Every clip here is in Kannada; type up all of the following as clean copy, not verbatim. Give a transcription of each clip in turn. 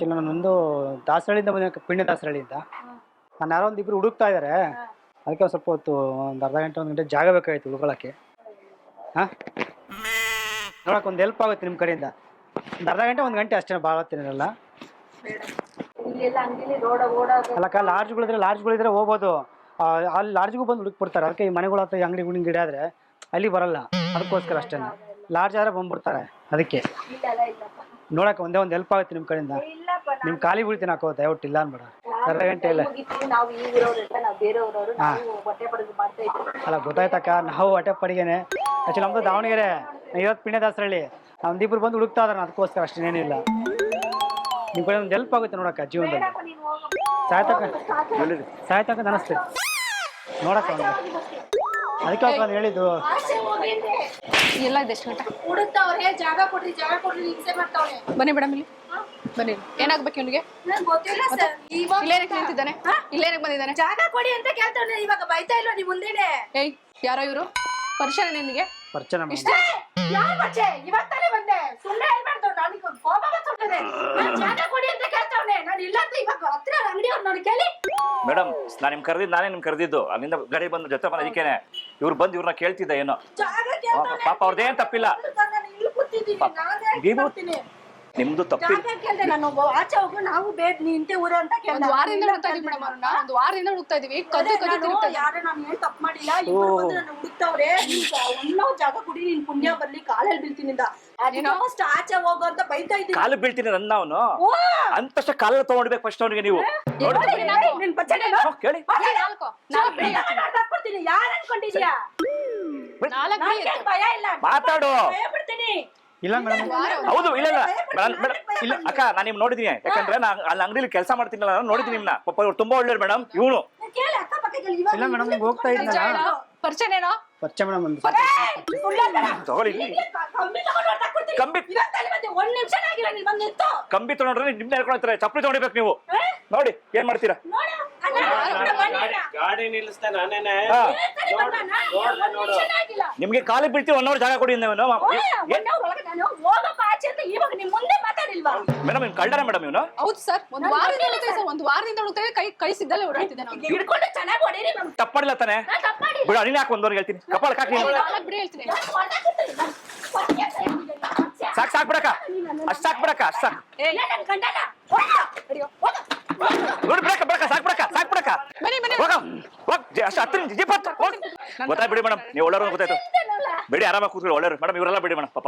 ಆ್ಯಕ್ಚುಲಿ ನಾನೊಂದು ದಾಸರಳ್ಳಿಯಿಂದ ಬಂದ ಪಿಣ್ಯ ದಾಸರಳ್ಳಿಯಿಂದ ನಾನು ಯಾರೋ ಒಂದಿಬ್ಬರು ಹುಡುಕ್ತಾ ಇದ್ದಾರೆ. ಅದಕ್ಕೆ ಸ್ವಲ್ಪ ಹೊತ್ತು ಒಂದು ಅರ್ಧ ಗಂಟೆ 1 ಗಂಟೆ ಜಾಗ ಬೇಕಾಗಿತ್ತು ಉಳ್ಕೊಳ್ಳೋಕ್ಕೆ. ಹಾಂ, ನೋಡೋಕೆ ಒಂದು ಹೆಲ್ಪ್ ಆಗುತ್ತೆ ನಿಮ್ಮ ಕಡೆಯಿಂದ. ಒಂದು ಅರ್ಧ ಗಂಟೆ 1 ಗಂಟೆ ಅಷ್ಟೇ, ಭಾಳ ಹೊತ್ತೇನಿರಲ್ಲ. ಅಲ್ಲಕ್ಕ, ಲಾಡ್ಜ್ಗಳಿದ್ರೆ ಹೋಗ್ಬೋದು. ಅಲ್ಲಿ ಲಾಡ್ಜ್ಗೂ ಬಂದು ಹುಡುಕ್ಬಿಡ್ತಾರೆ. ಅದಕ್ಕೆ ಈ ಮನೆಗಳ ಹತ್ರ ಅಂಗಡಿ ಗಿಡ ಆದರೆ ಅಲ್ಲಿ ಬರಲ್ಲ, ಅದಕ್ಕೋಸ್ಕರ ಅಷ್ಟೇ. ಲಾಡ್ಜ್ ಆದರೆ ಬಂದ್ಬಿಡ್ತಾರೆ. ಅದಕ್ಕೆ ನೋಡಕ್ಕೆ ಒಂದೇ ಒಂದು ಹೆಲ್ಪ್ ಆಗುತ್ತೆ ನಿಮ್ಮ ಕಡೆಯಿಂದ. ನಿಮ್ಮ ಖಾಲಿ ಬೀಳ್ತೀನಿ ಹಾಕೋ, ದಯವಿಟ್ಟು ಇಲ್ಲ ಅನ್ಬೇಡ. ಅರ್ಧ ಗಂಟೆ ಇಲ್ಲ. ಅಲ್ಲ, ಗೊತ್ತಾಯ್ತಕ್ಕ, ನಾವು ಹೊಟ್ಟೆ ಪಡಿಗೆನೆ. ಆ್ಯಕ್ಚುಲಿ ನಮ್ಮದು ದಾವಣಗೆರೆ, ಇರೋದು ಪಿಣ್ಯ ದಾಸರಳ್ಳಿ. ಒಂದಿಬ್ಬರು ಬಂದು ಹುಡುಕ್ತಾ ಇದಾರೆ, ಅದಕ್ಕೋಸ್ಕರ ಅಷ್ಟೇನೇನಿಲ್ಲ. ನಿಮ್ಮ ಕಡೆ ಒಂದು ಹೆಲ್ಪ್ ಆಗುತ್ತೆ ನೋಡಕ್ಕ ಜೀವನದಲ್ಲಿ. ಸಾಯ್ತಕ್ಕ ಅನಿಸ್ತೀವಿ ನೋಡಕ್ಕ. ಅದಕ್ಕೆ ನಾನು ಹೇಳಿದ್ದು. ಎಲ್ಲ ಇದೆ ಎಷ್ಟು ಗಂಟೆ ಹುಡುಕ್ತಾವ್ರೆ, ಜಾಗ ಕೊಡ್ರಿ ಹಿಂಸೆ ಮಾಡ್ತಾವ್ರೆ. ಬನ್ನಿ ಮೇಡಮ್, ಇಲ್ಲಿ ಬನ್ನಿ. ಏನಾಗ್ಬೇಕು ಇವನಿಗೆ? ಇಲ್ಲೇನಕ್ಕೆ ನಿಂತಿದ್ದಾನೆ? ಇಲ್ಲೇನಕ್ಕೆ ಬಂದಿದ್ದಾನೆ? ಜಾಗ ಕೊಡಿ ಅಂತ ಕೇಳ್ತಾವ್ನೆ. ಇವಾಗ ಬೈತಾ ಇಲ್ವಾ ನಿಮ್ ಮುಂದೆನೆ? ಏಯ್, ಯಾರೋ ಇವರು? ಪರಿಚಯ ನಿನಗೆ? ಪರಿಚಯ ಯಾರು ಪರಿಚಯ? ಇವಾಗ ತಾನೇ ಬಂದೆ. ಸುಮ್ಮನೆ ಹೇಳ್ಬಾರ್ದು, ನನಗೆ ಕೋಪ ಬಂದ್ಬಿಟ್ಟಿದೆ. ಜಾಗ ಕೊಡಿ ಅಂತ ಕೇಳ್ತಾವ್ನೆ. ನಾನು ಇಲ್ಲ ಅಂತ ಇವಾಗ ಹತ್ರ ಅಂಗಡಿಯವ್ರು ನೋಡಿ ಕೇಳಿ. ಮೇಡಮ್, ನಾನೇ ನಿಮ್ ಕರೆದಿದ್ದು. ಅಲ್ಲಿಂದ ಗಾಡಿ ಬಂದು ಜೊತೆ ಬಂದ ಅದಕ್ಕೇನೆ ಇವ್ರು ಬಂದು ಇವ್ರನ್ನ ಕೇಳ್ತಿದ್ದ ಏನೋ. ಪಾಪ ಅವ್ರದ್ದೇನ್ ತಪ್ಪಿಲ್ಲ. ನಿಮ್ದು ತಪ್ಪಿಲ್ಲ. ನಾನು ಆಚೆ ಹೋಗು, ನಾವು ಬೇಡ ನಿಂತೆ ಊರ ಅಂತ ಒಂದು ವಾರದಿಂದ ಹುಡುಕ್ತಾ ಇದೀವಿ ಮೇಡಮ್. ಒಂದು ವಾರದಿಂದ ಹುಡುಕ್ತಾ ಇದೀವಿ. ಯಾರು ನಾನು ಏನ್ ತಪ್ಪು ಮಾಡಿಲ್ಲ. ಇವ್ರು ಬಂದು ನನ್ನ ಹುಡುಕ್ತಾವ್ರೆ. ಒಳ್ಳೆ ಜಾಗ ಕೊಡಿ, ನಿನ್ ಪುಣ್ಯ ಬರ್ಲಿ, ಕಾಲಲ್ಲಿ ಬೀಳ್ತೀನಿಂದ. ಫಸ್ಟ್ ಆಚೆ ಹೋಗು ಅಂತ ಬೈತಾ ಇದ್ದೀನಿ. ಕಾಲು ಬೀಳ್ತೀನಿ ನನ್ನ ಅವನು ಅಂತಷ್ಟ ಕಾಲ ತಗೊಂಡ್ಬೇಕು ಫಸ್ಟ್ ಅವನಿಗೆ. ನೀವು ಕೇಳಿ, ಯಾರು ಅನ್ಕೊಂಡಿದ್ಯಾ? ಭಯ ಇಲ್ಲ, ಮಾತಾಡು. ಇಲ್ಲ ಮೇಡಮ್. ಹೌದು, ಇಲ್ಲ ಇಲ್ಲ ಅಕ್ಕ, ನಾನು ನಿಮ್ ನೋಡಿದೀನಿ. ಯಾಕಂದ್ರೆ ನಾನು ಅಲ್ಲಿ ಅಂಗಡಿಲಿ ಕೆಲಸ ಮಾಡ್ತೀನಲ್ಲ, ನಾನು ನೋಡಿದೀನಿ ನಿಮ್ನ. ಪಾಪ ಇವ್ರು ತುಂಬಾ ಒಳ್ಳೆಯವ್ರು ಮೇಡಮ್. ಇವನು ಇಲ್ಲ ಮೇಡಮ್, ನಿಮ್ಗೆ ಹೋಗ್ತಾ ಇದ್ದೀನಲ್ಲ. ಪರಿಚಯನೇನೋ? ಪರಿಚಯ ಮೇಡಮ್. ಒಂದು ತಗೊಳ್ಳಿ. ಕಂಬಿ ತಗೊಂಡ್ರೆ ನಿಮ್ನ ಹೇಳ್ಕೊಳ್ತಾರೆ. ಚಪ್ಪಲಿ ತಗೊಂಡಿರ್ಬೇಕು ನೀವು. ನೋಡಿ ಏನ್ ಮಾಡ್ತೀರಾ? ಗಾಡಿ ನಿಲ್ಲಿಸ್ತಾ ನಾನೇನೆ. ನಿಮ್ಗೆ ಕಾಲಿ ಬೀಳ್ತೀವಿ. 1 ಅವರ್ ಜಾಗ ಕೊಡಿ. ಮೇಡಮ್, ಇವ್ನು ಕಳ್ಳರ ಮೇಡಮ್ ಇವನು? ಹೌದು ಸರ್, ಒಂದು ವಾರದಿಂದ ಹುಡುಕ್ತಾ ಇದ್ದೀವಿ. ಕೈ ಸಿಗ್ದಲ್ಲೇ ಓಡಾಡ್ತಿದ್ದೆ ನಾನು. ತಪ್ಪು ಮಾಡಿಲ್ಲ ತಾನೆ? ಬಿಡು, ನೀನ್ ಯಾಕೆ 1 ಅವರ್ ಹೇಳ್ತೀನಿ. ಕಪಾಳ ಹಾಕಿ ಬಿಡಿ ಹೇಳ್ತೀನಿ. ಸಾಕ್ ಬಿಡಕ್ಕ, ಅಷ್ಟ್ ಸಾಕ್ ಬಿಡಕ್ಕ, ಅಷ್ಟ್ ಸಾಕ್. ನೋಡಿ ಬಿಡಕ್ಕ, ಸಾಕ್ ಬಿಡಕ್ಕ. ಗೊತ್ತಾಯ್ತು ಬಿಡಿ ಮೇಡಮ್, ನೀವು ಒಳ್ಳೆಯವ್ರು ಗೊತ್ತಾಯ್ತು. ಬಿಡಿ, ಆರಾಮಾಗಿ ಕೂತ್ಕೊಳ್ಳಿ. ಒಳ್ಳೆಯವ್ರು ಮೇಡಮ್, ಇವರೆಲ್ಲ ಬಿಡಿ ಮೇಡಮ್. ಪಾಪ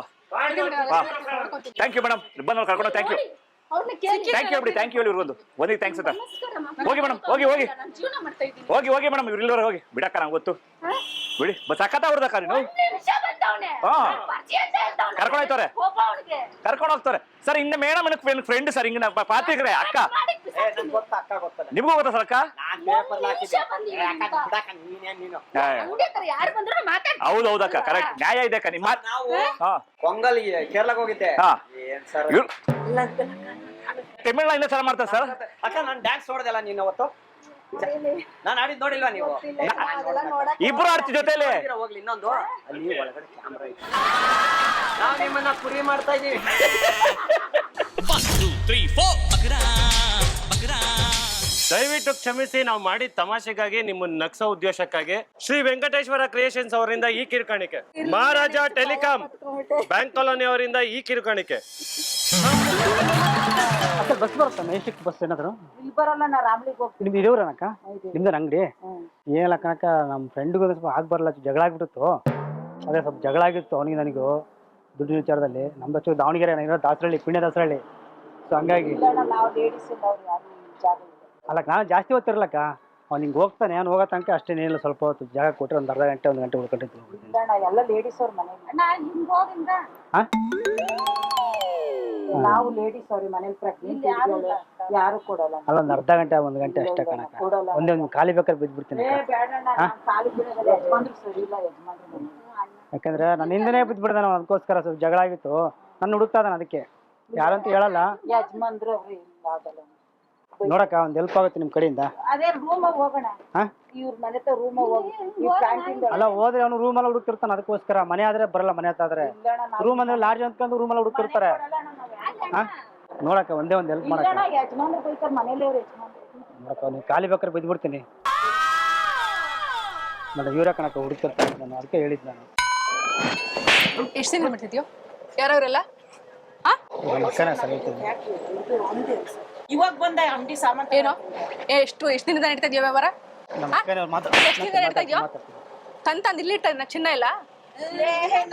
ಥ್ಯಾಂಕ್ ಯು ಮೇಡಮ್, ಬಂದು ಕರ್ಕೊಂಡು. ಥ್ಯಾಂಕ್ ಯು ಬಿಡಿ. ಥ್ಯಾಂಕ್ ಯು ಹೇಳಿ ಇವ್ರಿಗೊಂದು ಒಂದಿಗೆ ಥ್ಯಾಂಕ್ಸ್ ಅಂತ. ಹೋಗಿ ಮೇಡಮ್, ಹೋಗಿ ಮೇಡಮ್. ಇವ್ರಿಲ್ಲವರ ಹೋಗಿ ಬಿಡಕ್ಕ, ನಂಗೆ ಗೊತ್ತು. ಬಿಡಿ, ಸಖತ್ ಅವ್ರದಕ್ಕ. ನೀನು ಕರ್ಕೊಂಡು ಹೋಗ್ತಾರೆ ಸರ್. ಹಿಂದೆ ಮೇಡಮ್ ಫ್ರೆಂಡ್ ಸರ್. ಹಿಂಗ ಪಾತಿಗ್ರೆ ಅಕ್ಕ. ನಿಮ್ಗೂ ಗೊತ್ತಾ ಸರ್ ಅಕ್ಕ? ಹೌದಕ್ಕ, ಕರೆಕ್ಟ್. ನ್ಯಾಯ ಇದೆ ಅಕ್ಕ ನಿಮ್ಮ. ಕೇರಳಕ್ಕೆ ಹೋಗಿದ್ದೆ. ತಮಿಳ್ನಾಡಿಂದ ಸಲ ಮಾಡ್ತಾರೆ ಸರ್. ಅಕ್ಕ, ನಾನು ಡ್ಯಾನ್ಸ್ ನೋಡ್ದಲ್ಲ ನೀನು ಅವತ್ತು. ನಾನು ಆಡಿದ್ ನೋಡಿಲ್ವಾ ನೀವು? ಇಬ್ರು ಆಡ್ತಿ ಜೊತೆಲಿ. ಹೋಗ್ಲಿ, ಇನ್ನೊಂದು ಅಲ್ಲಿ ಒಳಗಡೆ ಕ್ಯಾಮ್ರಾ ಇದೆ. ನಾವು ನಿಮ್ಮನ್ನ ಕುರಿ ಮಾಡ್ತಾ ಇದೀವಿ. 1 2 3 4 ದಯವಿಟ್ಟು ಕ್ಷಮಿಸಿ, ನಾವು ಮಾಡಿದ ತಮಾಷೆಗಾಗಿ, ನಿಮ್ಮನ್ನ ನಗ್ಸೋ ಉದ್ದೇಶಕ್ಕಾಗಿ ಶ್ರೀ ವೆಂಕಟೇಶ್ವರ ಕ್ರಿಯೇಷನ್ಸ್ ಅವರಿಂದ ಈ ಕಿರುಕಾಣಿಕೆ, ಮಹಾರಾಜ ಟೆಲಿಕಾಂ ಬ್ಯಾಂಕ್ ಕಾಲೋನಿ ಅವರಿಂದ ಈ ಕಿರುಕಾಣಿಕೆ. ಬಸ್ ಬರುತ್ತಾ? ಮೆಜೆಸ್ಟಿಕ್ ಬಸ್ ಏನಾದ್ರು ಬರಲ್ಲ. ನಾ ರಾಮ್ಲಿಗೆ ಹೋಗ್ತೀನಿ. ನಿಮ್ದು ಇದೇವ್ರನಕ್ಕ? ನಿಮ್ದು ಅಂಗಡಿ ಏನಿಲ್ಲ ಕಣಕ್ಕ. ನಮ್ಮ ಫ್ರೆಂಡ್ಗೂ ಸ್ವಲ್ಪ ಆಗ್ಬರಲ್ಲ, ಜಗಳ ಆಗ್ಬಿಟ್ಟಿತ್ತು. ಅದೇ ಸ್ವಲ್ಪ ಜಗಳ ಆಗಿತ್ತು ಅವನಿಗೆ ನನಗೂ ದುಡ್ಡಿನ ವಿಚಾರದಲ್ಲಿ. ನಮ್ದು ದಾವಣಗೆರೆ, ದಾಸರಳ್ಳಿ, ಪಿಣ್ಯ ದಾಸರಳ್ಳಿ. ಸೊ ಹಂಗಾಗಿ ಅಲ್ಲಕ್ಕ, ನಾನು ಜಾಸ್ತಿ ಹೊತ್ತಿರಲಕ್ಕ. ಅವ್ನು ಹಿಂಗೆ ಹೋಗ್ತಾನೆ, ನಾನು ಹೋಗೋ ತನಕ ಅಷ್ಟೇನಿಲ್ಲ. ಸ್ವಲ್ಪ ಹೊತ್ತು ಜಾಗ ಕೊಟ್ಟರೆ ಒಂದು ಅರ್ಧ ಗಂಟೆ 1 ಗಂಟೆ ಉಳ್ಕೊಂಡಿರ್ತೀನಿ. ಎಲ್ಲ ಲೇಡೀಸ್ ಅವ್ರ ಮನೆ. ನಾವು ಲೇಡೀಸ್ ಅವ್ರಿ ಮನೇಲಿ ಯಾರು ಕೊಡಲ್ಲ. ಅಲ್ಲ, ಒಂದು ಅರ್ಧ ಗಂಟೆ 1 ಗಂಟೆ ಅಷ್ಟೇ ಕಣಕ್ಕ. ಒಂದೇ ಒಂದು ಖಾಲಿ ಬೇಕಾದ್ರೆ ಬಿದ್ದುಬಿಡ್ತೀನಿ. ಯಾಕಂದ್ರೆ ನನ್ನ ಹಿಂದೆನೇ ಬಿದ್ದುಬಿಡ್ದೆ ನಾವು. ಅದಕ್ಕೋಸ್ಕರ ಸ್ವಲ್ಪ ಜಗಳ ಆಗಿತ್ತು. ನನ್ನ ಹುಡುಕ್ತಾ ಇದ್ದಾನೆ. ಅದಕ್ಕೆ ಯಾರಂತ ಹೇಳಲ್ಲ. ಯಜಮಾನ್ರು ನೋಡಕ್ಕ, ಒಂದು ಹೆಲ್ಪ್ ಆಗುತ್ತೆ ನಿಮ್ಮ ಕಡೆಯಿಂದ. ಅದೇ ರೂಮ್ ಹೋಗೋಣ. ಇವ್ರ ಮನೆ ರೂಮ್ ಹೋಗಿ. ಅಲ್ಲ, ಹೋದ್ರೆ ಅವನು ರೂಮೆಲ್ಲ ಹುಡುಕ್ತಿರ್ತಾನೆ. ಅದಕ್ಕೋಸ್ಕರ ಮನೆ ಆದ್ರೆ ಬರಲ್ಲ. ಮನೆ ಹತ್ತಾದ್ರೆ ರೂಮ್ ಅಂದ್ರೆ ಲಾಡ್ಜ್ ಅಂದ್ಕೊಂಡು ರೂಮೆಲ್ಲ ಹುಡುಕ್ತಿರ್ತಾರೆ. ನೋಡಕ್ಕ ಒಂದೇ ಒಂದು ಹೆಲ್ಪ್ ಮಾಡಕ್ಕ ಇಲ್ಲಣ್ಣ ಯಜಮಾನ್ರು ಬೈತಾರೆ ಮನೇಲಿ ಅವ್ರು ಯಜಮಾನ್ರು ನೋಡಕ್ಕ ನೀವು ಖಾಲಿ ಬೇಕಾದ್ರೆ ಬಿದ್ದುಬಿಡ್ತೀನಿ ಮತ್ತೆ ಇವ್ರ ಕಣಕ್ಕ ಹುಡುಕ್ತಿರ್ತಾರೆ ನಾನು ಅದಕ್ಕೆ ಹೇಳಿದ್ದು ನಾನು ಎಷ್ಟು ದಿನ ಮಾಡ್ತಿದ್ಯೋ ಯಾರವರೆಲ್ಲ ಹಾ ನಮ್ಮ ಅಕ್ಕನೇ ಸರ್ ಹೇಳ್ತೀನಿ ಇವಾಗ ಬಂದ ಅಂಗಡಿ ಸಾಮಾನು ಏನೋ ಎಷ್ಟು ದಿನದ ನಡೀತಾ ಇದೆಯೋ ವ್ಯವಹಾರ ನಮ್ಮ ಅಕ್ಕನೇ ಎಷ್ಟು ದಿನದ ನಡೀತಾ ಇದೆಯೋ ತಂದು ಇಲ್ಲಿ ಇರ್ತಾರೆ ಚಿನ್ನ ಇಲ್ಲ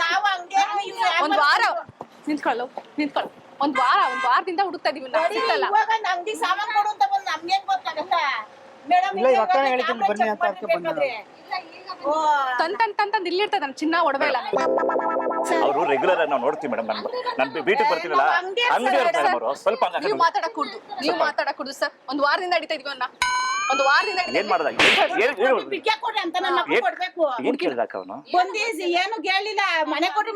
ನಾವು ಅಂಗಡಿ ಒಂದ್ ವಾರ ನಿಂತ್ಕೊಳ್ಳು ಒಂದ್ ವಾರದಿಂದ ಹುಡುಕ್ತಾ ಇದೀವಿ ನಾವು ಸಿಕ್ಕಲ್ಲ ಇವಾಗ ಅಂಗಡಿ ಸಾಮಾನು ಕೊಡು ಅಂತ ಬಂದು ನಮ್ಗೇನ್ ಗೊತ್ತಾಗಲ್ಲ ಮೇಡಮ್ ಇಲ್ಲ ಇವಾಗ ಅಕ್ಕನೇ ಹೇಳಿದ್ದೀನಿ ಬನ್ನಿ ಅಂತ ಅದಕ್ಕೆ ಬಂದೆ ತಂದ್ ಇಲ್ಲಿ ಇರ್ತದೆ ನಮ್ ಚಿನ್ನ ಒಡವೆ ಇಲ್ಲ ಅವರು ರೆಗ್ಯುಲರ್ ನಾವು ನೋಡ್ತೀವಿ ಮೇಡಮ್. ನಾನು ಬೀಟಿಗೆ ಬರ್ತೀನಲ್ಲ ಅಂಗಡಿ ಇರ್ತಾರೆ ಅವರು ಸ್ವಲ್ಪ ನೀವು ಮಾತಾಡಕೂಡ್ದು ಸರ್ ಒಂದ್ ವಾರದಿಂದ ನಡೀತಾ ಇದೀವಿ ಅನ್ನ ಒಂದು ವಾರದಿಂದ ಏನ್ ಮಾಡ್ದ ಬಿಕ್ಕೆ ಕೊಡ್ರಿ ಅಂತ ನನ್ನ ಮಕ್ಕಳು ಕೊಡ್ಬೇಕು ಏನ್ ಕೇಳ್ದಾಕ ಅವನು ಬಂದೀಸಿ ಏನು ಕೇಳಿಲ್ಲ ಮನೆ ಕೊಡ್ರಿ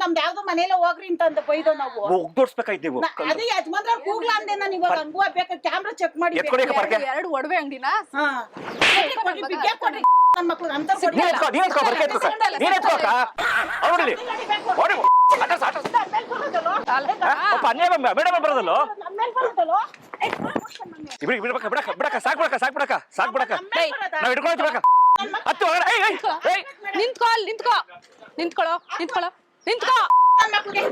ನಮ್ದು ಯಾವ್ದು ಮನೇಲಿ ಹೋಗ್ರಿ ಅಂತ ಬೈದು ನಾವು ತೋರ್ಸ್ಬೇಕಾಯ್ತು ನೀವು ಅದೇ ಯಜಮಾನ್ರ ಕೂಗ್ಲ ಅಂದೆ ನಾನು ಇವಾಗ ಹಂಗೂ ಬೇಕಾ ಕ್ಯಾಮ್ರಾ ಚೆಕ್ ಮಾಡಿ ಎತ್ಕೊಡಿ ಬರ್ಕೆ ಎರಡು ಒಡವೆ ಅಂಗಡಿನ ಹಾ ಬಿಕ್ಕೆ ಕೊಡ್ರಿ ನನ್ನ ಮಕ್ಕಳು ಅಂತ ಕೊಡ್ರಿ ನೀನ್ ಎತ್ಕೊ ಬರ್ಕೆ ಎತ್ಕೊ ನೀನ್ ಎತ್ಕೋಕ ಅವ್ರಲ್ಲಿ ಓಡಿ ಅಡ್ರೆಸ್ ಅನ್ಯಾಯ ಮೇಡಮ್ ಬರೋದಲ್ಲೋ ಬಿಡಕ ಸಾಕ್ ಬಿಡಕ ನಾವ್ ಹಿಡ್ಕೊಂಡು ಬಿಡಕ ಹತ್ತು ನಿಂತ್ಕೊಳ್ಳೋ ನನ್ನ ಮಕ್ಕಳಿಗೆ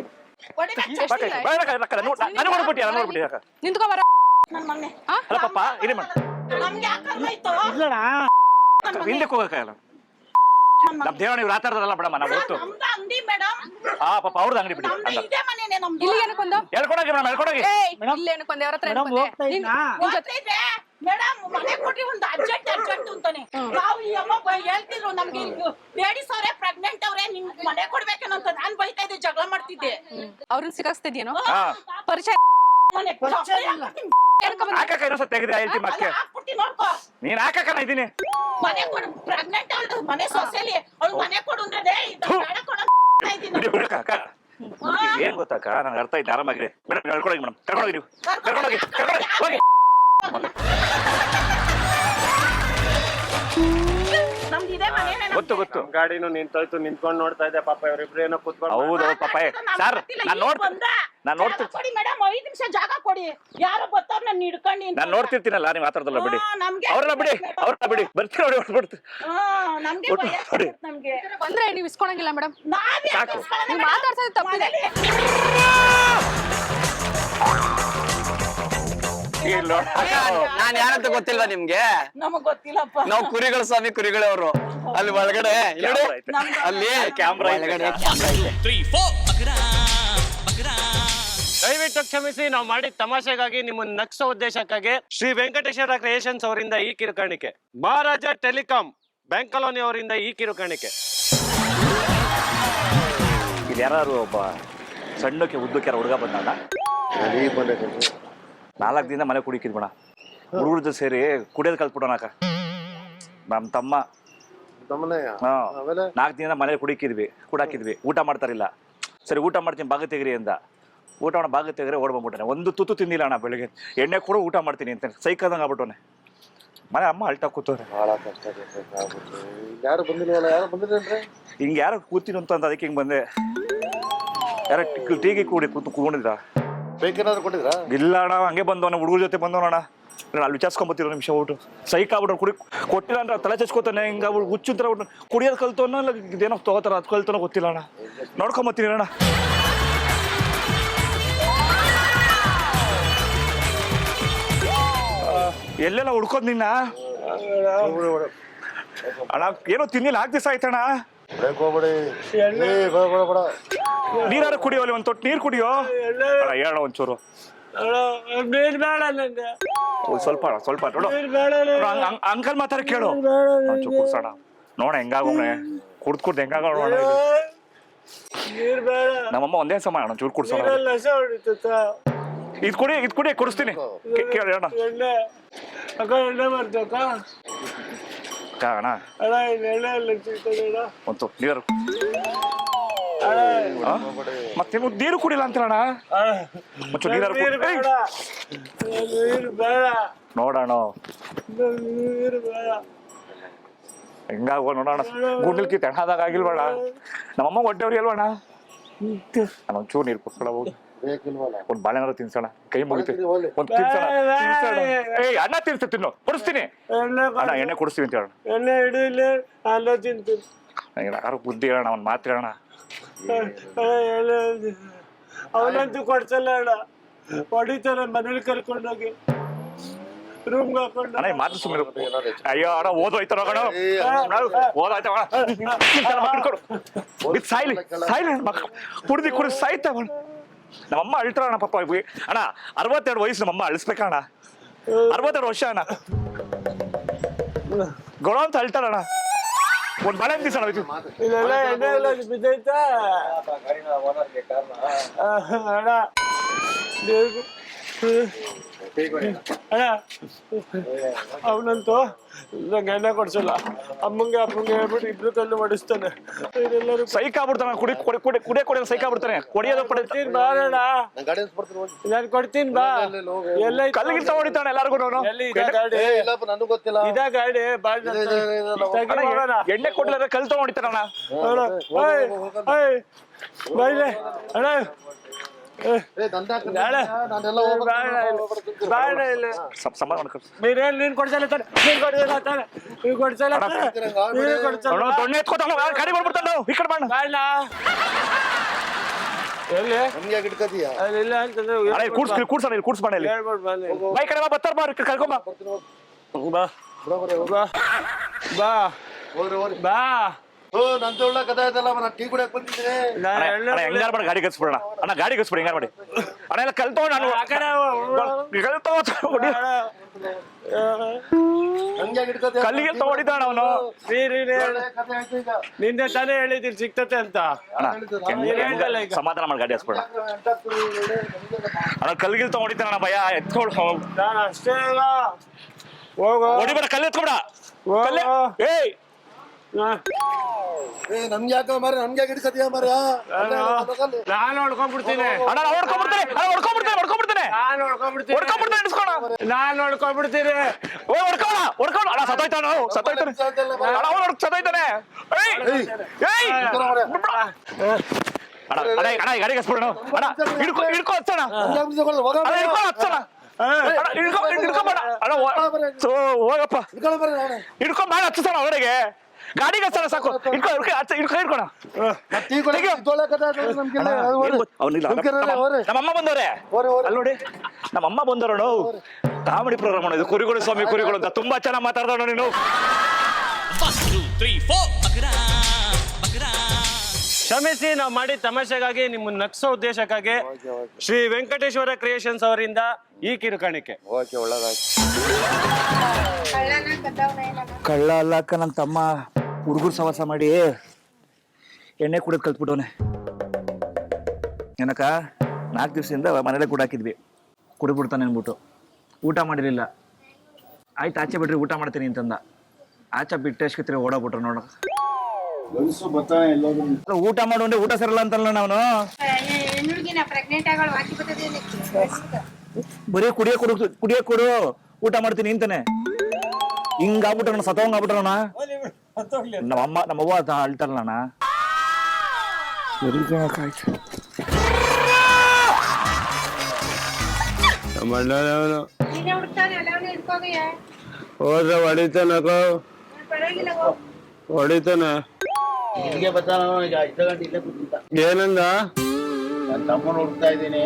ನಾನು ನೋಡ್ಬಿಟ್ಟಿ ನಿಂತ್ಕೋ ಬರ ನನ್ನ ಮನೆ ಅಲ್ಲ ಪಾಪ ಇಲ್ಲಿ ಮಾಡ ನಮ್ಗೆ ಯಾಕಂಗಾಯ್ತು ಇಲ್ಲಣ್ಣ ಹಿಂದಕ್ಕೆ ಹೋಗಕ್ಕಾಗಲ್ಲ ನಮ್ ದೇವಣ್ಣ ಇವ್ರು ಆತಾಡ್ದಾರಲ್ಲ ಬಿಡಮ್ಮ ನಾವು ಗೊತ್ತು ನಮ್ದು ಅಂಗಡಿ ಮೇಡಮ್ ಪಾಪ ಅವ್ರದ್ದು ಅಂಗಡಿ ಬಿಡಿ ನಮ್ದು ಇದೇ ಮನೆನೇ ನಮ್ದು ಇಲ್ಲಿ ಏನಕ್ಕೊಂದು ಹೇಳ್ಕೊಡೋಗಿ ಮೇಡಮ್ ಹೇಳ್ಕೊಡೋಗಿ ಇಲ್ಲಿ ಏನಕ್ಕೊಂದು ಅವ್ರ ಹತ್ರ ಮೇಡಮ್ ಹೋಗ್ತಾ ಇದ್ನಾ ಗೊತ್ತೈತೆ ಮೇಡಮ್ ಮನೆ ಕೊಟ್ಟಿ ಒಂದು ಅರ್ಜೆಂಟ್ ಅಂತಾನೆ ನಾವು ಈ ಅಮ್ಮ ಹೇಳ್ತಿದ್ರು ನಮ್ಗೆ ಲೇಡೀಸ್ ಅವರೇ ಪ್ರೆಗ್ನೆಂಟ್ ಅವ್ರೆ ನಿಮ್ಗೆ ಮನೆ ಕೊಡ್ಬೇಕೇನೋ ಅಂತ ನಾನ್ ಬೈತಾ ಇದ್ದೆ ಜಗಳ ಮಾಡ್ತಿದ್ದೆ ಅವ್ರನ್ನ ಸಿಕ್ಕಿಸ್ತಿದ್ಯೇನೋ ಹಾ ಪರಿಚಯ ಮನೆ ಹಾಕಕ್ಕ ಇನ್ನೊಂದ್ಸಲ ತೆಗೆದ್ರೆ ಹೇಳ್ತೀನಿ ಮತ್ತೆ ಹಾಕ್ಬಿಡ್ತೀನಿ ನೋಡ್ಕೋ ನೀನ್ ಹಾಕಕ್ಕ ಇದೀನಿ ಮನೆ ಕೊಡು ಪ್ರೆಗ್ನೆಂಟ್ ಅವಳು ಮನೆ ಸೊಸೆಲಿ ಅವಳು ಮನೆ ಕೊಡು ಅಂದ್ರೆ ಬೇಡ ಕೊಡು ಇದ್ದೀನಿ ಬಿಡಿ ಬಿಡಕ್ಕ ಏನ್ ಗೊತ್ತಾಕ ನಂಗೆ ಅರ್ಥ ಆಯ್ತು ಆರಾಮಾಗ್ರಿ ಮೇಡಮ್ ಹೇಳ್ಕೊಡೋಗಿ ಮೇಡಮ್ ಕರ್ಕೊಂಡೋಗಿ ನೀವು ಕರ್ಕೊಂಡೋಗಿ ಹೋಗಿ ನಮ್ದು ಇದೇ ಮನೆನೇ ಗೊತ್ತು ಗಾಡಿನೂ ನಿಂತ್ಕೊಂಡು ನೋಡ್ತಾ ಇದ್ದೆ ಪಾಪ ಇವರಿಬ್ರು ಏನೋ ಕೂತ್ಕೊಂಡು ಹೌದು ಪಾಪ ಸರ್ ನಾನ್ ನೋಡ್ತಿರ್ತೀನಿ ಮೇಡಮ್ 5 ನಿಮಿಷ ಜಾಗ ಕೊಡಿ ಯಾರು ಬರ್ತಾರ ನಾನು ಹಿಡ್ಕೊಂಡು ನಾನ್ ನೋಡ್ತಿರ್ತೀನಲ್ಲ ನೀವು ಮಾತಾಡ್ದಲ್ಲ ಬಿಡಿ ನಮ್ಗೆ ಅವ್ರನ್ನ ಬಿಡಿ ಬರ್ತೀವಿ ನೋಡಿ ಹೊಡ್ಬಿಡ್ತು ನಮ್ಗೆ ಭಯ ಆಗ್ತದೆ ನಮ್ಗೆ ಬಂದ್ರೆ ನೀವು ಇಸ್ಕೊಳಂಗಿಲ್ಲ ಮೇಡಮ್ ನಾವೇ ಸಾಕು. ನೀವು ಮಾತಾಡ್ಸೋದು ತಪ್ಪಿದೆ ನಾನ್ ಯಾರಂತ ಗೊತ್ತಿಲ್ವಾ ನಿಮ್ಗೆ? ನಮಗ್ ಗೊತ್ತಿಲ್ಲಪ್ಪ ನಾವು ಕುರಿಗಳ ಸ್ವಾಮಿ ಕುರಿಗಳವರು ಅಲ್ಲಿ ಒಳಗಡೆ ನೋಡಿ ಅಲ್ಲಿ ಕ್ಯಾಮ್ರಾ ಒಳಗಡೆ ಕ್ಯಾಮ್ರಾ ಇದೆ. 3, 4 ಬಕರಾ ಬಕರಾ ದಯವಿಟ್ಟು ಕ್ಷಮಿಸಿ ನಾವು ಮಾಡಿದ ತಮಾಷೆಗಾಗಿ ನಿಮ್ಮನ್ನ ನಗ್ಸೋ ಉದ್ದೇಶಕ್ಕಾಗಿ ಶ್ರೀ ವೆಂಕಟೇಶ್ವರ ಕ್ರಿಯೇಷನ್ಸ್ ಅವರಿಂದ ಈ ಕಿರುಕಾಣಿಕೆ, ಮಹಾರಾಜ ಟೆಲಿಕಾಂ ಬ್ಯಾಂಕ್ ಕಾಲೋನಿ ಅವರಿಂದ ಈ ಕಿರುಕಾಣಿಕೆ. ಇಲ್ಲಿ ಯಾರು ಒಬ್ಬ ಸಣ್ಣಕ್ಕೆ ಉದ್ದಕ್ಕೆ ಹುಡುಗ ಬಂದಾಗ 4 ದಿನ ಮನೆ ಕುಡಿಕಿದ್ ಬೇಡ ಹುಡುಗರ ಜೊತೆ ಸೇರಿ ಕುಡಿಯೋದು ಕಲ್ತ್ಬಿಟ್ಟೋನಾಕ ನಮ್ ತಮ್ಮ 4 ದಿನ ಮನೇಲಿ ಕುಡಾಕಿದ್ವಿ ಊಟ ಮಾಡ್ತಾರಿಲ್ಲ. ಸರಿ ಊಟ ಮಾಡ್ತೀನಿ ಭಾಗ ತೆಗ್ರಿ ಅಂದ. ಊಟ ಮಾಡೋ ಭಾಗ ತೆಗ್ರೆ ಓಡ್ ಬಂದ್ಬಿಟ್ಟೆ. ಒಂದು ತುತ್ತು ತಿಂದಿಲ್ಲ ಅಣ್ಣ. ಬೆಳಿಗ್ಗೆ ಎಣ್ಣೆ ಕೂಡ ಊಟ ಮಾಡ್ತೀನಿ ಅಂತ ಸೈಕದಂಗ ಆಗ್ಬಿಟ್ಟವನೆ. ಮನೆ ಅಮ್ಮ ಅಳ್ತಾ ಕೂತವ್ರೆ. ಹಿಂಗ ಯಾರು ಕೂತೀನಿ ಅಂತ ಅಂದ ಅದಕ್ಕೆ ಹಿಂಗ್ ಬಂದೆ. ಯಾರ ಟೀಗಿ ಕೂತ್ಕೊಂಡಿದ್ರ ಇಲ್ಲ ಅಣ್ಣ. ಹಂಗೆ ಬಂದವನ ಹುಡುಗರ ಜೊತೆ ಬಂದವನಣ್ಣ. ಅಲ್ಲಿ ವಿಚಾರಿಸ್ಕೊಂಬತ್ತಿರೋ ನಿಮಿಷ ಊಟ ಸೈಕ್ ಆಗ್ಬಿಟ್ಟು ಕೊಟ್ಟಿಲ್ಲ ಅಂದ್ರೆ ತಲೆ ಚಚ್ಕೋತಾನೆ. ಹಿಂಗ ಹುಚ್ಚುಂತರ ಕುಡಿಯೋದು ಕಲ್ತವನ ಇಲ್ಲ ಇದೇನೋ ತಗೋತಾರ ಅದು ಕಲ್ತನೋ ಗೊತ್ತಿಲ್ಲ ಅಣ್ಣ. ನೋಡ್ಕೊಂಬತ್ತೀನಿ ಅಣ್ಣ. ಎಲ್ಲೆಲ್ಲ ಹುಡ್ಕೋದ್ ನಿನ್ನ ಅಣ್ಣ. ಏನೋ ತಿನ್ನಿಲ್ಲ 4 ದಿವಸ ಆಯ್ತಣ್ಣ. ನೀರಾರು ಕುಡಿಯೋಲಿ ಒಂದ್ ತೊಟ್ಟು ನೀರು ಕುಡಿಯೋ ಹೇಳ ಒಂಚೂರು ಸ್ವಲ್ಪ ನೋಡು. ಅಂಕಲ್ ಮಾತಾಡ ಕೇಳು ಕುಡ್ಸೋಣ ನೋಡ ಹೆಂಗಾಗೋಣ. ಕುಡ್ದು ಹೆಂಗಾಗ ನೋಡೋಣ. ನಮ್ಮಮ್ಮ ಒಂದೇ ಸಮ ಅಣ್ಣ ಚೂರು ಕುಡ್ಸೋಣ. ಇದ್ ಕುಡಿ ಕುಡಿಸ್ತೀನಿ ಕೇಳಿ ಅಣ್ಣ. ಅಣ್ಣ ಒಂದು ನೀರು ಮತ್ತೆ ನೀರು ಕುಡಿಲ್ಲ ಅಂತಣ್ಣ. ನೋಡೋಣ ಹೆಂಗಾಗೋ ನೋಡೋಣ. ಗುಂಡಲ್ಕಿ ತೆಣಾದಾಗ ಆಗಿಲ್ಬೇಡ. ನಮ್ಮಮ್ಮ ಹೊಟ್ಟೆವ್ರಿ ಅಲ್ವಣ್ಣ. ನಾನು ಒಂಚೂರು ನೀರು ಕೊಡ್ಕೊಳ್ಬಹುದು. ಒಂದ್ ಬಾಳೆನಾರು ತಿನ್ಸೋಣ, ಕೈ ಮುಗಿತು ಒಂದ್ ತಿನ್ಸೋಣ. ಏಯ್ ಅಣ್ಣ ತಿನ್ನು ಕೊಡಿಸ್ತೀನಿ ಅಣ್ಣ, ಎಣ್ಣೆ ಕೊಡಿಸ್ತೀವಿ ಅಂತ ಹೇಳೋಣ. ಎಣ್ಣೆ ಹಿಡಿಲಿ, ಅಲ್ಲ ತಿಂತೀನಿ. ಯಾರು ಬುದ್ಧಿ ಹೇಳೋಣ, ಅವ್ನ್ ಮಾತು ಹೇಳೋಣ. ಅವನಂತೂ ಕೊಡ್ಸಲ್ಲ ಅಣ್ಣ, ಹೊಡಿತಾರೆ ಮನೇಲಿ ಕರ್ಕೊಂಡೋಗಿ ರೂಮ್ಗೆ ಹಾಕೊಂಡು. ಅಣ್ಣ ಈ ಮಾತು ಸುಮ್ಮನೆ. ಅಯ್ಯೋ ಅಣ್ಣ ಓದೋಯ್ತಾರ ಕಣ, ಓದಾಯ್ತವ ಸಾಯ್ಲಿ ಸಾಯ್ಲಿ ಮಕ್ಕಳು ಕುಡ್ದು ಸಾಯ್ತಾವ. ನಮ್ಮಮ್ಮ ಅಳ್ತಾರ ಅಣ್ಣ ಪಾಪ. ಅಣ್ಣ 62 ವಯಸ್ಸು ನಮ್ಮಮ್ಮ ಅಳಿಸ್ಬೇಕಣ್ಣ. 62 ವರ್ಷ ಅಣ್ಣ, ಗೊಳ ಅಂತ ಅಳ್ತಾರಣ್ಣ. ಒಂದ್ ಬಾಳೆ ದಿವಸ ಇಲ್ಲೆಲ್ಲ ಎಣ್ಣೆ ಎಲ್ಲ ಬಿದ್ದೈತಾ ಅಣ್ಣ? ಅಣ್ಣ ಅವನಂತೂ ನಂಗೆ ಎಣ್ಣೆ ಕೊಡ್ಸಲ್ಲ. ಅಮ್ಮಂಗೆ ಹೇಳ್ಬಿಟ್ಟು ಇಬ್ರು ಕಲ್ಲು ಹೊಡಿಸ್ತಾನೆ. ಎಲ್ಲರೂ ಸೈಕ್ ಆಗ್ಬಿಡ್ತಾನೆ, ಕುಡಿಯೋ ಸೈಕ್ ಆಗ್ಬಿಡ್ತಾನೆ. ಕುಡಿಯೋದು ಕೊಡ್ತೀನಿ ಬಾರಣ್ಣ, ನಾನು ಕೊಡ್ತೀನಿ ಬಾ. ಎಲ್ಲ ಕಲ್ಲಿಗಿಂತ ಹೊಡಿತಾನೆ ಎಲ್ಲಾರ್ಗು. ಎಲ್ಲಿ ಇದ ಗಾಡಿ? ಇದ ಗಾಡಿ ಎಣ್ಣೆ ಕೊಡ್ಲಾರ ಕಲ್ ತಗೊಂಡ್ ಹೊಡಿತಾನಣ್ಣ. ಬೈಲೆ ಅಣ್ಣ, ನೀನ್ ಕೊಡ್ಸಲ್ಲ ತಾನೆ, ನೀನ್ ಕೊಡ್ಸಲ್ಲ ತಾನೆ, ನೀನ್ ಕೊಡ್ಸಲ್ಲ ದೊಣ್ಣೆ ಎತ್ಕೋತಾನ ಗಾಡಿ ಮಾಡ್ಬಿಡ್ತಾನ. ಈ ಕಡೆ ಮಾಡ ಎಲ್ಲಿ ಇಲ್ಲ ಅಂತಂದ್ರೆ ಕೂಡ್ಸ್ಬೇಡ ಇಲ್ಲಿ. ಹೇಳ್ಬಿಟ್ಟು ಬನ್ನಿ. ಬೈ ಕಡೆ ಬರ್ತಾರ ಬಾ, ಕರ್ಕೊಂಬ ಬಾ ಬಾ ಬಾ. ಹೆಂಗಾರ ಮಾಡಿ ಗಾಡಿ ಕಸ್ಬಿಡೋಣ ಅಣ್ಣ, ಗಾಡಿ ಕಸ್ಬಿಡಿ ಹೆಂಗಾರ ಮಾಡಿ ಅಣ್ಣ. ಎಲ್ಲ ಕಲ್ ತಗೊಂಡು ನಾನು ಕಲ್ಲಿಗೆ ತಗೊಂಡಿದ್ದಾಣ ಅವನು. ನಿನ್ನೆ ತಾನೇ ಹೇಳಿದ್ದೀನಿ ಸಿಗ್ತತೆ ಅಂತ. ಸಮಾಧಾನ ಮಾಡಿ ಗಾಡಿ ಹಸ್ಬಿಡ ಅಣ್ಣ. ಕಲ್ಗಿಲ್ ತಗೊಂಡಿದ್ದಾನ ಭಯ ಎತ್ಕೊಳು. ನಾನು ಅಷ್ಟೇ ಇಲ್ಲ, ಹೋಗು ಹೊಡಿಬೇಡ, ಕಲ್ಲು ಎತ್ಕೊಬೇಡ. ಏಯ್ ನಮ್ಗೆ ಯಾಕ ಮಾರ, ನಮ್ಗೆ ಹಿಡಿಸತಿಯ ಮಾರ. ನಾನು ಹೊಡ್ಕೊಂಡ್ಬಿಡ್ತೀನಿ ಅಣ್ಣ, ಹೊಡ್ಕೊಂಡ್ಬಿಡ್ತೇನೆ ನಾನು ಹೊಡ್ಕೊಂಡ್ಬಿಡ್ತೀನಿ ಹೊಡ್ಕೊಳ ಅಣ್ಣ. ಸತ್ತೋಯ್ತಾನ ಅಣ್ಣ, ಅವ್ನು ಸತ್ತೋಯ್ತಾನೆ. ಅಣ್ಣ ಗಾಡಿ ಕಸ್ಬಿಡೋಣ ಅಣ್ಣ. ಹಿಡ್ಕೊ ಹಚ್ಚೋಣ, ಹಿಡ್ಕೊಂಬೇಡ ಅಣ್ಣ, ಹೋಗಪ್ಪ ಹಿಡ್ಕೊಂಡ್ ಹಚ್ಚೋಣ ಹೊರಗೆ. ಗಾಡಿಗೆ ಹಚ್ಚೋಣ ಸಾಕು. ಹಿಡ್ಕೊಣ. ನಮ್ಮಮ್ಮ ಬಂದವ್ರೆ ಅಲ್ಲಿ ನೋಡಿ, ನಮ್ಮಮ್ಮ ಬಂದವ್ರು. ಕಾಮಿಡಿ ಪ್ರೋಗ್ರಾಮ್ ಇದು, ಕುರಿಗಳು ಸ್ವಾಮಿ ಕುರಿಗಳು ಅಂತ ತುಂಬಾ ಚೆನ್ನಾಗಿ ಮಾತಾಡ್ದವ ನೀನು. 1 2 3 4 ಬಕರಾ ಬಕರಾ. ಕ್ಷಮಿಸಿ, ನಾವು ಮಾಡಿ ತಮಾಷೆಗಾಗಿ ನಿಮ್ಮನ್ನ ನಗ್ಸೋ ಉದ್ದೇಶಕ್ಕಾಗಿ ಶ್ರೀ ವೆಂಕಟೇಶ್ವರ ಕ್ರಿಯೇಷನ್ಸ್ ಅವರಿಂದ ಈ ಕಿರುಕಾಣಿಕೆ. ಕಳ್ಳ ಅಲ್ಲಕ್ಕ, ನನ್ನ ತಮ್ಮ ಹುಡುಗರು ಸವಾಸ ಮಾಡಿ ಎಣ್ಣೆ ಕುಡಿದ್ ಕಲ್ತ್ಬಿಟ್ಟವನೆ. ಏನಕ್ಕ 4 ದಿವಸದಿಂದ ಮನೇಲೆ ಕೂಡ ಹಾಕಿದ್ವಿ, ಕುಡಿದ್ಬಿಡ್ತಾನೆ ಅನ್ಬಿಟ್ಟು ಊಟ ಮಾಡಿರಲಿಲ್ಲ. ಆಯ್ತು ಆಚೆ ಬಿಡ್ರಿ ಊಟ ಮಾಡ್ತೀನಿ ಅಂತಂದ. ಆಚೆ ಬಿಟ್ಟು ಎಷ್ಕತ್ರಿ ಓಡಾಬಿಟ್ರು ನೋಡ. ಊಟ ಮಾಡೋಂದ್ರೆ ಊಟ ಸರಲ್ಲ ಅಂತಲ್ಲ ಅವನು. ಬರೀ ಕುಡಿಯಕ್ ಕೊಡು ಊಟ ಮಾಡ್ತೀನಿ ಅಂತಾನೆ. ಹಿಂಗಾಗ್ಬಿಟ್ರ ಸತ್ತವಂಗ ಆಗ್ಬಿಟ್ರಣ. ನಮ್ಮವ್ವ ಅಳ್ತಾರಲ್ಲಣ್ಣ. ಹೋದ್ರೆ ಹೊಡಿತಾನಕೋ, ಹೊಡಿತಾನೆ. ಏನಂದ? ತಮ್ಮನ ಹುಡುಕ್ತಾ ಇದ್ದೀನಿ.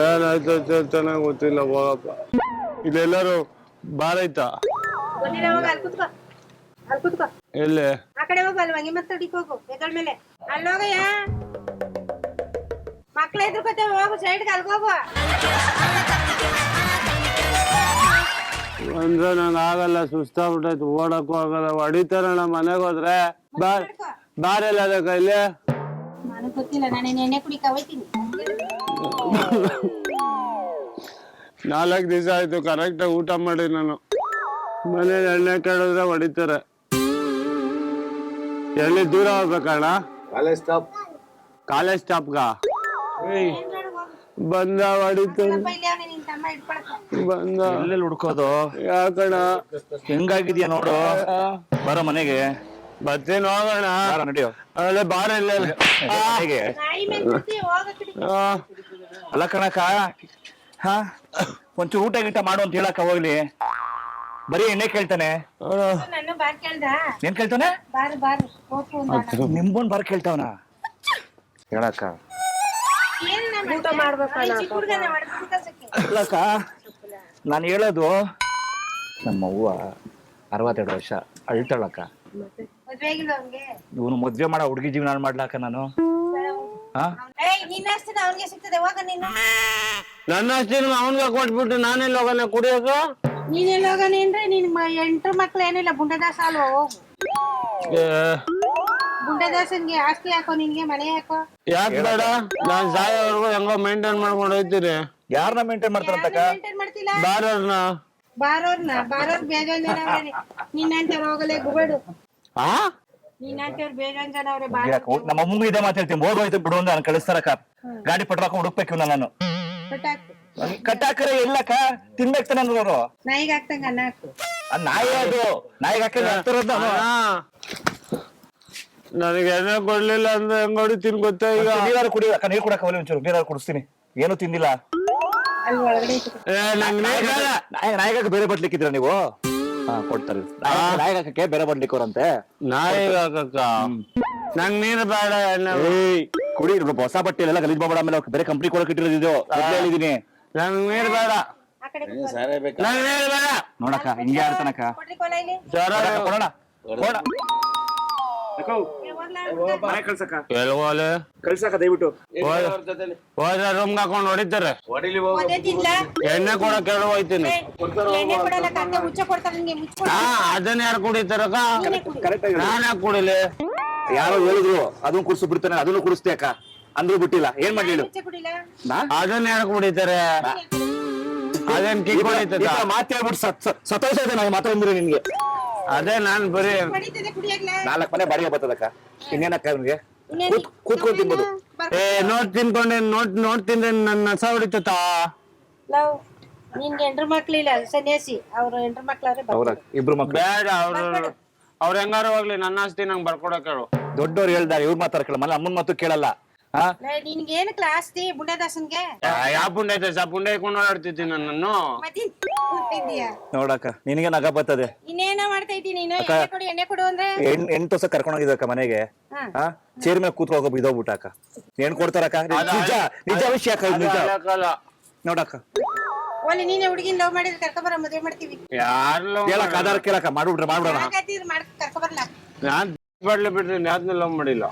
ಏನಾಯ್ತು ಚೆನ್ನಾಗಿ ಗೊತ್ತಿಲ್ಲ, ಹೋಗಪ್ಪ. ಇಲ್ಲೆಲ್ಲರೂ ಬಾರೈತಾ? ಎಲ್ಲಿ? ಅಂದ್ರೆ ನಂಗೆ ಆಗಲ್ಲ, ಸುಸ್ತಾಗ್ಬಿಟ್ಟೈತು, ಓಡಕ್ಕೂ ಆಗಲ್ಲ. ಹೊಡಿತಾರಣ್ಣ ಮನೆಗೆ ಹೋದ್ರೆ. ಬಾರೆಲ್ಲ ಅದ ಕೈಲಿ. ನಾಲ್ಕು ದಿವಸ ಆಯ್ತು ಕರೆಕ್ಟಾಗಿ ಊಟ ಮಾಡಿ ನಾನು. ಮನೇಲಿ ಎಣ್ಣೆ ಕೇಳಿದ್ರೆ ಹೊಡಿತಾರೆ. ಎಲ್ಲಿ ದೂರ ಹೋಗ್ಬೇಕಣ್ಣ? ಕಾಲೇಜ್ ಸ್ಟಾಪ್ಗ ಬಂದ ಹೊಡಿತಾನೆ. ಬಂದ ಎಲ್ಲೆಲ್ಲಿ ಹುಡ್ಕೋದು? ಯಾಕಣ್ಣ ಹೆಂಗಾಗಿದ್ಯಾ ನೋಡು. ಬರೋ ಮನೆಗೆ ಬರ್ತೀನಿ ಹೋಗೋಣ ಬಾರ ನಡಿಯೋ ಅಲ್ಲೇ ಬಾರ ಇಲ್ಲ ಹೇಗೆ ಅಲ್ಲ ಕಣಕ ಹಾ ಒಂಚೂರು ಊಟ ಗೀಟ ಮಾಡು ಅಂತ ಹೇಳಕ್ಕ ಹೋಗ್ಲಿ ಬರೀ ಎಣ್ಣೆ ಕೇಳ್ತಾನೆ ಏನ್ ಕೇಳ್ತಾನೆ ನಿಂಬೊಂದ್ ಬಾರ್ ಕೇಳ್ತಾವನ ಹೇಳಕ್ಕ ಅಲ್ಲಕ್ಕ ನಾನು ಹೇಳೋದು ನಮ್ಮ ಅವ್ವ 62 ವರ್ಷ ಅಳ್ತಾಳಕ್ಕ ಇವನು ಮದ್ವೆ ಮಾಡೋ ಹುಡುಗಿ ಜೀವನ ಮಾಡ್ಲಾಕ ನಾನು ನನ್ನ ಅಷ್ಟೇ ಅವನ್ಗೆ ಕೊಟ್ಬಿಟ್ಟು ನಾನೆಲ್ಲ ಹೋಗೋಣ ಕುಡಿಯೋಕ ನೀನೆಲ್ಲ ಹೋಗನಿ ಅಂದ್ರೆ ನಿನ್ ಎಂಟ್ರು ಮಕ್ಳು ಏನಿಲ್ಲ ಬುಂಡದಾಸ ಅಲ್ವಾ ಹೋಗು ಬುಂಡದಾಸನ್ಗೆ ಆಸ್ತಿ ಹಾಕೋ ನಿನ್ಗೆ ಮನೆ ಹಾಕೋ ಯಾಕೆ ಬೇಡ ನಾನ್ ಸಾಯೋವರೆಗೂ ಹೆಂಗೋ ಮೇಂಟೈನ್ ಮಾಡ್ಕೊಂಡು ಹೋಗ್ತೀರಿ ಯಾರನ್ನ ಮೇಂಟೈನ್ ಮಾಡ್ತಾರಂತಕ್ಕ ಮೇಂಟೈನ್ ಮಾಡ್ತಿಲ್ಲ ಬಾರೋರ್ನ ಬಾರೋರ್ ಬೇಜಾನ್ ಜನ ಅವ್ರೆ ನಿನ್ನಂತವ್ರು ಹೋಗಲೇ ಗುಬೇಡು ಆ ನಿನ್ನಂತವ್ರು ಬೇಜಾನ್ ಜನ ಅವ್ರೆ ನಮ್ಮ ಅಮ್ಮಂಗೂ ಇದೇ ಮಾತಾಡ್ತೀನಿ ಹೋಗೋಯ್ತು ಬಿಡು ಅಂತ ನಾನು ಕಳಿಸ್ತಾರಕ್ಕ ಗಾಡಿ ಪೆಟ್ರೋಲ್ ಹುಡುಕ್ಬೇಕು ನಾನು ಕಟ್ಟಾಕರೆ ಎಲ್ಲಕ್ಕ ತಿನ್ಬೇಕು ತಾನೆ ಅವರು ನಾಯಿಗೆ ಹಾಕ್ತಂಗ ಅನ್ನ ಹಾಕು ನಾಯಿ ಅದು ನಾಯಿಗೆ ಹಾಕಿರೋದು ನನಗೆ ಎಣ್ಣೆ ಕೊಡ್ಲಿಲ್ಲ ಅಂದ್ರೆ ಹೆಂಗ್ ಹೊಡಿತೀನಿ ಗೊತ್ತಾ ಈಗ ನೀರಾರು ಕುಡಿ ಅಕ್ಕ ನೀರು ಕುಡಕ ಅವಲಿ ಒಂಚೂರು ನೀರಾರು ಕುಡಿಸ್ತೀನಿ ಏನು ತಿಂದಿಲ್ಲ ಅಲ್ಲಿ ಒಳಗಡೆ ನಾಯಿಗಾಕ ಬೇರೆ ಬಟ್ಲಿಕ್ಕಿದ್ರ ನೀವು ಕೊಡ್ತಾರೆ ನಾಯಿಗಾಕಕ್ಕೆ ಬೇರೆ ಬಟ್ಲಿಕ್ಕವ್ರಂತೆ ನಾಯಿಗೆ ಹಾಕಕ್ಕ ನಂಗ್ ನೀರು ಬೇಡ ಎಣ್ಣೆ ಕುಡಿ ಹೊಸ ಬಟ್ಟೆ ಎಲ್ಲ ಗಲೀಜ್ ಮಾಡಬೇಡ ಆಮೇಲೆ ಬೇರೆ ಕಂಪ್ನಿ ಕೊಡಕ್ ಇಟ್ಟಿರೋದು ಹೇಳಿದೀನಿ ನಂಗ್ ನೀರು ಬೇಡ ಆ ಕಡೆ ನಂಗ್ ನೀರು ಬೇಡ ನೋಡಕ್ಕ ಹಿಂಗೆ ಆಡ್ತಾನಕ್ಕ ಕೊಡ್ರಿ ಕೊಲ ಇಲ್ಲಿ ಕೊಡೋಣ ಎಲ್ಗೋಲೆ ಕಳ್ಸಕ್ಕ ದಯವಿಟ್ಟು ಹೋದ್ರೆ ರೂಮ್ಗೆ ಹಾಕೊಂಡು ಹೊಡಿತಾರೆ ಓದೇತಿಲ್ಲ ಎಣ್ಣೆ ಕೊಡಕ್ಕೆ ಹೇಳಿ ಹೋಯ್ತೀನಿ ಎಣ್ಣೆ ಕೊಡಲ್ಲ ಕತ್ತೆ ಮುಚ್ಚ ಕೊಡ್ತಾರೆ ನಿಂಗೆ ಮುಚ್ಕೊಡ ಅದನ್ನ ಯಾರು ಕುಡಿತಾರಕ್ಕ ನಾನ್ ಯಾಕೆ ಕುಡಿಲಿ ಯಾರೋ ಹೇಳಿದ್ರು ಅದನ್ನ ಕುಡಿಸ್ ಬಿಡ್ತಾನೆ ಅದನ್ನು ಕುಡಿಸ್ತೆ ಅಕ್ಕ ಅಂದ್ರೂ ಬಿಟ್ಟಿಲ್ಲ ಏನ್ ಮಾಡ್ಲಿ ಹೇಳು? ಮುಚ್ಚ ಕುಡಿಲ್ಲ ಅದನ್ನ ಯಾರು ಕುಡಿತಾರೆ ಅದೇನ್ ಕಿಕ್ ಹೊಡಿತದ ಮಾತಾಡ್ಬಿಟ್ಟು ಸತೋಷ ನಾನು ಮಾತಾಡಿದ್ರೆ ನಿನ್ಗೆ ಅದೇ ನಾನ್ ಬರೀ ಹೊಡಿತದೆ ಕುಡಿಯಾಗ್ಲ 4 ಮನೆ ಬಾಡಿಗೆ ಬರ್ತದಕ್ಕ ಇನ್ನೇನಕ್ಕ ಅವ್ನಿಗೆ ಕೂತ್ಕೊಂಡ್ ತಿನ್ಬೋದು ನೋಟ್ ತಿನ್ಕೊಂಡೆ ನೋಟ್ ತಿಂದ್ರೆ ನನ್ನ ನಸ ಹೊಡಿತತ ಲವ್ ನಿನ್ಗೆ ಎಂಟ್ರು ಮಕ್ಳಿಲ್ಲ ಸನ್ಯಾಸಿ ಅವ್ರ ಎಂಟ್ರು ಮಕ್ಳವ್ರೆ ಅವ್ರ ಇಬ್ರು ಮಕ್ಳು ಬೇಡ ಅವ್ರ ಹೆಂಗಾರು ಹೋಗ್ಲಿ ನನ್ನ ಆಸ್ತಿ ನಂಗೆ ಬರ್ಕೊಡಕ್ ಹೇಳು ದೊಡ್ಡವ್ರು ಹೇಳ್ದಾರೆ ಇವ್ರ ಮಾತಾಡ ಕೇಳ ಮನೆ ಅಮ್ಮನ ಮಾತು ಕೇಳಲ್ಲ ನಿನ್ಗೆ ಏನಕ್ಕೆ ಆಸ್ತಿ ಬುಂಡದಾಸನ್ಗೆ ಯಾವ ಪುಂಡೆ ಐತೆ ಪುಂಡೆ ಇಟ್ಕೊಂಡು ಓಡಾಡ್ತಿದ್ದೀನಿ ನನ್ನನ್ನು ಮತ್ತಿದ್ಯಾ ನೋಡಕ್ಕ ನಿನಗೆ ನಗ ಬರ್ತದೆ ಇನ್ನೇನ ಮಾಡ್ತಾ ಇದ್ದೀನಿ ನೀನು ಎಣ್ಣೆ ಕೊಡು ಅಂದ್ರೆ ಎಂಟು ವರ್ಷ ಕರ್ಕೊಂಡೋಗಿದ್ದಕ್ಕ ಮನೆಗೆ ಚೇರ್ ಮೇಲೆ ಕೂತ್ಕೊ ಬಿದ್ದೋಗ್ಬಿಟ್ಟಕ್ಕ ಏನ್ ಕೊಡ್ತಾರಕ್ಕ ನಿಜ ವಿಷಯ ಅಕ್ಕ ಇದು ನಿಜ ನೋಡಕ್ಕ ಒಳ್ಳೆ ನೀನೆ ಹುಡುಗಿನ ಲವ್ ಮಾಡಿದ್ರೆ ಕರ್ಕೊಬರ ಮದುವೆ ಮಾಡ್ತೀವಿ ಯಾರು ಕೇಳಕ್ಕ ಆಧಾರ ಕೇಳಕ್ಕ ಮಾಡ್ಬಿಡ್ರಿ ಮಾಡ್ಬಿಡೋಣ ಕರ್ಕೊಬರ್ಲ ನಾನ್ ಬಡ್ಲಿ ಬಿಡ್ರಿ ಯಾವ್ದನ್ನ ಲವ್ ಮಾಡಿಲ್ಲ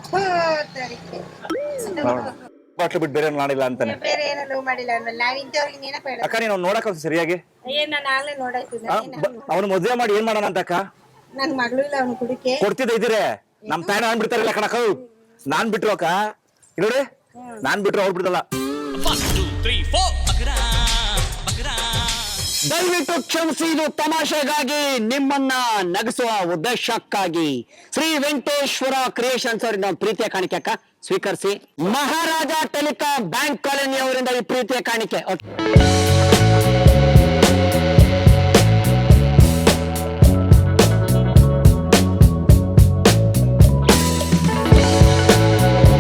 ಬಾಟ್ಲು ಬಿಟ್ಟು ಬೇರೆ ಮಾಡಿಲ್ಲ ಅಂತಾನೆ ಬೇರೆ ಏನೋ ಲವ್ ಮಾಡಿಲ್ಲ ಅಂದ್ಮೇಲೆ ನಾವ್ ಇಂಥವ್ರಿಗೆ ನೆನಪು ಹೇಳ ಅಕ್ಕ ನೀನು ನೋಡಕ್ಕ ಸರಿಯಾಗಿ ಏನ್ ನಾನು ಆಗ್ಲೇ ನೋಡಾಯ್ತು ಅವನು ಮದ್ವೆ ಮಾಡಿ ಏನ್ ಮಾಡೋಣ ಅಂತಕ್ಕ ನನ್ ಮಗಳು ಇಲ್ಲ ಅವ್ನು ಕುಡಿಕೆ ಕೊಡ್ತಿದ್ದ ಇದ್ದೀರಿ ನಮ್ ತಾಯಿ ನಾನ್ ಬಿಡ್ತಾರಿಲ್ಲ ಕಣಕ್ಕ ನಾನ್ ಬಿಟ್ರು ಅಕ್ಕ ಇಲ್ಲೋಡಿ ನಾನ್ ಬಿಟ್ರು ಅವ್ರು ಬಿಡಲ್ಲ 1 2 3 4 ಬಕರಾ ಬಕರಾ ದಯವಿಟ್ಟು ಕ್ಷಮಿಸಿ, ಇದು ತಮಾಷೆಗಾಗಿ ನಿಮ್ಮನ್ನ ನಗಿಸುವ ಉದ್ದೇಶಕ್ಕಾಗಿ ಶ್ರೀ ವೆಂಕಟೇಶ್ವರ ಕ್ರಿಯೇಷನ್ಸ್ ಅವರಿಂದ ಪ್ರೀತಿಯ ಕಾಣಿಕೆ ಅಕ್ಕ ಸ್ವೀಕರಿಸಿ. ಮಹಾರಾಜ ಟೆಲಿಕಾಂ ಬ್ಯಾಂಕ್ ಕಾಲೋನಿ ಅವರಿಂದ ಈ ಪ್ರೀತಿಯ ಕಾಣಿಕೆ.